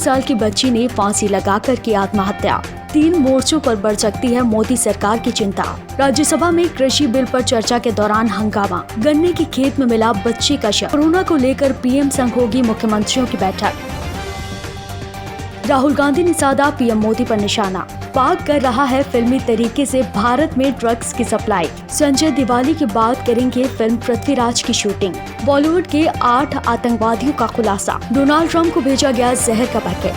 साल की बच्ची ने फांसी लगाकर की आत्महत्या। 3 मोर्चों पर बढ़ सकती है मोदी सरकार की चिंता। राज्यसभा में कृषि बिल पर चर्चा के दौरान हंगामा। गन्ने के खेत में मिला बच्चे का शव। कोरोना को लेकर पीएम संग होगी मुख्यमंत्रियों की बैठक। राहुल गांधी ने साधा पीएम मोदी पर निशाना। पाक कर रहा है फिल्मी तरीके से भारत में ड्रग्स की सप्लाई। संजय दिवाली के बाद करेंगे फिल्म पृथ्वीराज की शूटिंग। बॉलीवुड के 8 आतंकवादियों का खुलासा। डोनाल्ड ट्रंप को भेजा गया जहर का पैकेट।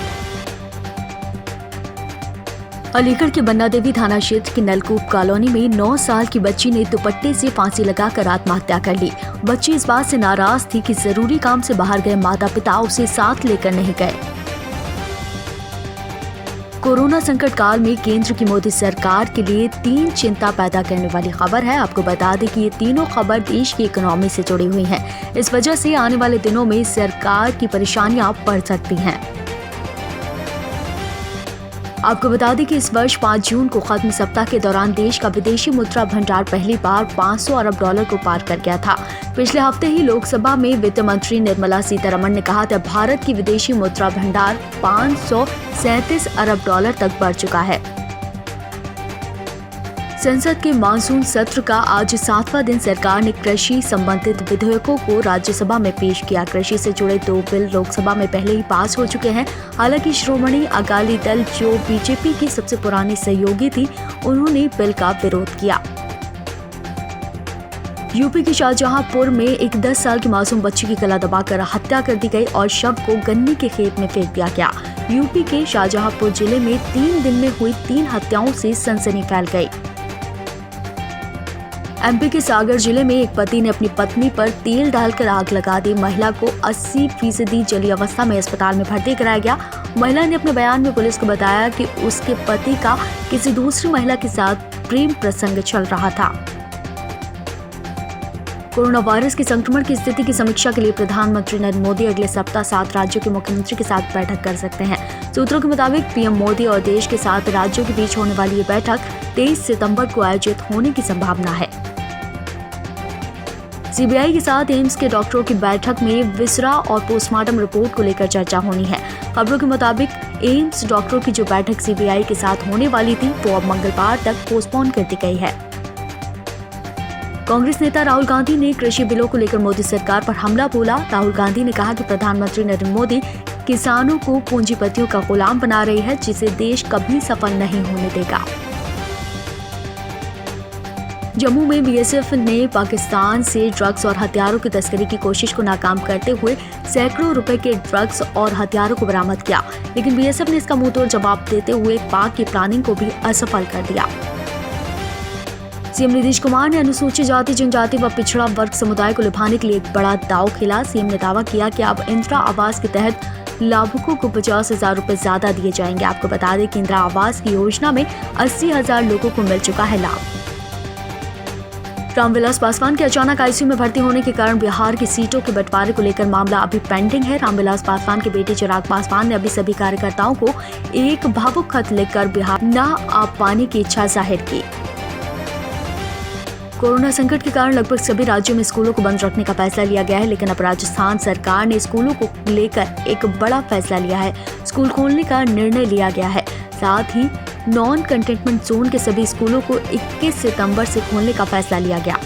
अलीगढ़ के बन्ना देवी थाना क्षेत्र की नलकूप कॉलोनी में 9 साल की बच्ची ने दुपट्टे से फांसी लगाकर आत्महत्या कर ली। बच्ची इस बात से नाराज थी कि जरूरी काम से बाहर गए माता पिता उसे साथ लेकर नहीं गए। कोरोना संकट काल में केंद्र की मोदी सरकार के लिए 3 चिंता पैदा करने वाली खबर है। आपको बता दें कि ये तीनों खबर देश की इकोनॉमी से जुड़ी हुई हैं। इस वजह से आने वाले दिनों में सरकार की परेशानियां बढ़ सकती हैं। आपको बता दें कि इस वर्ष 5 जून को खत्म सप्ताह के दौरान देश का विदेशी मुद्रा भंडार पहली बार $500 अरब को पार कर गया था। पिछले हफ्ते ही लोकसभा में वित्त मंत्री निर्मला सीतारमण ने कहा था भारत की विदेशी मुद्रा भंडार $537 अरब तक बढ़ चुका है। संसद के मानसून सत्र का आज 7वां दिन सरकार ने कृषि संबंधित विधेयकों को राज्यसभा में पेश किया। कृषि से जुड़े 2 बिल लोकसभा में पहले ही पास हो चुके हैं। हालांकि श्रोमणी अकाली दल, जो बीजेपी की सबसे पुरानी सहयोगी थी, उन्होंने बिल का विरोध किया। यूपी के शाहजहांपुर में एक 10 साल की मासूम बच्ची की गला दबाकर हत्या कर दी गई और शव को गन्ने के खेत में फेंक दिया गया। यूपी के शाहजहांपुर जिले में 3 दिन में हुई 3 हत्याओं से सनसनी फैल गई। एमपी के सागर जिले में एक पति ने अपनी पत्नी पर तेल डालकर आग लगा दी। महिला को 80% जली अवस्था में अस्पताल में भर्ती कराया गया। महिला ने अपने बयान में पुलिस को बताया कि उसके पति का किसी दूसरी महिला के साथ प्रेम प्रसंग चल रहा था। कोरोना वायरस के संक्रमण की स्थिति की समीक्षा के लिए प्रधानमंत्री नरेंद्र मोदी अगले सप्ताह 7 राज्यों के मुख्यमंत्री के साथ बैठक कर सकते हैं। सूत्रों के मुताबिक पीएम मोदी और देश के 7 राज्यों के बीच होने वाली ये बैठक 23 सितंबर को आयोजित होने की संभावना है। सीबीआई के साथ एम्स के डॉक्टरों की बैठक में विसरा और पोस्टमार्टम रिपोर्ट को लेकर चर्चा होनी है। खबरों के मुताबिक एम्स डॉक्टरों की जो बैठक सीबीआई के साथ होने वाली थी, वो अब मंगलवार तक पोस्टपोन कर दी गई है। कांग्रेस नेता राहुल गांधी ने कृषि बिलों को लेकर मोदी सरकार पर हमला बोला। राहुल गांधी ने कहा कि प्रधानमंत्री नरेंद्र मोदी किसानों को पूंजीपतियों का गुलाम बना रही है, जिसे देश कभी सफल नहीं होने देगा। जम्मू में बीएसएफ ने पाकिस्तान से ड्रग्स और हथियारों की तस्करी की कोशिश को नाकाम करते हुए सैकड़ों रुपए के ड्रग्स और हथियारों को बरामद किया, लेकिन बीएसएफ ने इसका मुंहतोड़ जवाब देते हुए पाक की प्लानिंग को भी असफल कर दिया। सीएम नीतीश कुमार ने अनुसूचित जाति, जनजाति व पिछड़ा वर्ग समुदाय को लुभाने के लिए एक बड़ा दांव खेला। सीएम ने दावा किया कि अब इंदिरा आवास के तहत लाभुकों को 50,000 रुपए ज्यादा दिए जाएंगे। आपको बता दें कि इंदिरा आवास की योजना में 80,000 लोगों को मिल चुका है लाभ। रामविलास पासवान के अचानक आईसीयू में भर्ती होने के कारण बिहार की सीटों के बंटवारे को लेकर मामला अभी पेंडिंग है। रामविलास पासवान के बेटे चिराग पासवान ने अभी सभी कार्यकर्ताओं को एक भावुक खत लिखकर बिहार न आ पाने की इच्छा जाहिर की। कोरोना संकट के कारण लगभग सभी राज्यों में स्कूलों को बंद रखने का फैसला लिया गया है, लेकिन अब राजस्थान सरकार ने स्कूलों को लेकर एक बड़ा फैसला लिया है। स्कूल खोलने का निर्णय लिया गया है। साथ ही नॉन कंटेनमेंट जोन के सभी स्कूलों को 21 सितंबर से खोलने का फैसला लिया गया।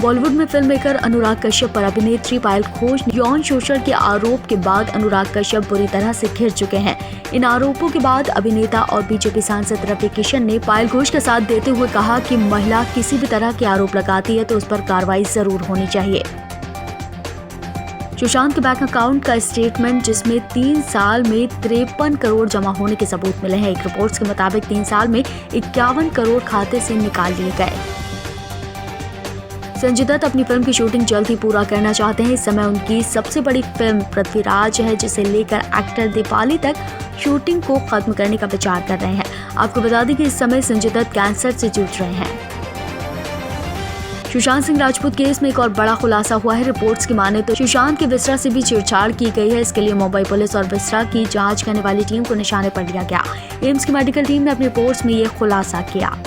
बॉलीवुड में फिल्म मेकर अनुराग कश्यप पर अभिनेत्री पायल घोष यौन शोषण के आरोप के बाद अनुराग कश्यप बुरी तरह से घिर चुके हैं। इन आरोपों के बाद अभिनेता और बीजेपी सांसद रवि किशन ने पायल घोष का साथ देते हुए कहा कि महिला किसी भी तरह के आरोप लगाती है तो उस पर कार्रवाई जरूर होनी चाहिए। सुशांत के बैंक अकाउंट का स्टेटमेंट, जिसमें 3 साल में 53 करोड़ जमा होने के सबूत मिले हैं। एक रिपोर्ट्स के मुताबिक 3 साल में 51 करोड़ खाते से निकाल लिए गए। संजय दत्त अपनी फिल्म की शूटिंग जल्द ही पूरा करना चाहते हैं। इस समय उनकी सबसे बड़ी फिल्म पृथ्वीराज है, जिसे लेकर एक्टर दिवाली तक शूटिंग को खत्म करने का विचार कर रहे हैं। आपको बता दें कि इस समय संजय दत्त कैंसर से जूझ रहे हैं। सुशांत सिंह राजपूत केस में एक और बड़ा खुलासा हुआ है। रिपोर्ट्स की माने तो सुशांत के विसरा से भी छेड़छाड़ की गई है। इसके लिए मुंबई पुलिस और विसरा की जांच करने वाली टीम को निशाने पर लिया गया। एम्स की मेडिकल टीम ने अपनी रिपोर्ट्स में ये खुलासा किया।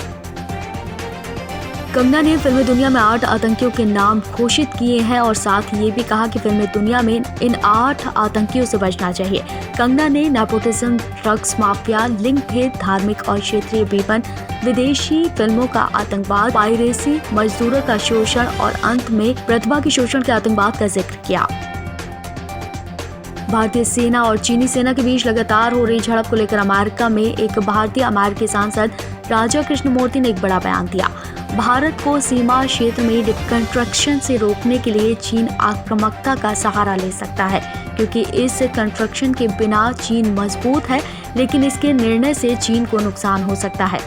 कंगना ने फिल्मी दुनिया में 8 आतंकियों के नाम घोषित किए हैं और साथ ये भी कहा कि फिल्मी दुनिया में इन 8 आतंकियों से बचना चाहिए। कंगना ने नेपोटिज्म, ड्रग्स माफिया, लिंग भेद, धार्मिक और क्षेत्रीय विभाजन, विदेशी फिल्मों का आतंकवाद, पायरेसी, मजदूरों का शोषण और अंत में प्रतिभा के शोषण के आतंकवाद का जिक्र किया। भारतीय सेना और चीनी सेना के बीच लगातार हो रही झड़प को लेकर अमेरिका में एक भारतीय अमेरिकी सांसद राजा कृष्णमूर्ति ने एक बड़ा बयान दिया। भारत को सीमा क्षेत्र में डिकंस्ट्रक्शन से रोकने के लिए चीन आक्रामकता का सहारा ले सकता है, क्योंकि इस कंस्ट्रक्शन के बिना चीन मजबूत है, लेकिन इसके निर्णय से चीन को नुकसान हो सकता है।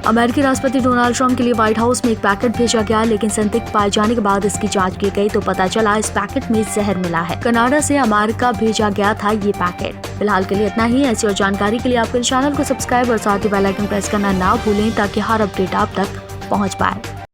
अमेरिकी राष्ट्रपति डोनाल्ड ट्रंप के लिए व्हाइट हाउस में एक पैकेट भेजा गया, लेकिन संदिग्ध पाए जाने के बाद इसकी जांच की गई तो पता चला इस पैकेट में जहर मिला है। कनाडा से अमेरिका भेजा गया था ये पैकेट। फिलहाल के लिए इतना ही। ऐसी और जानकारी के लिए आपके चैनल को सब्सक्राइब और साथ ही बेल आइकन प्रेस करना ना भूलें, ताकि हर अपडेट आप तक पहुंच पाए।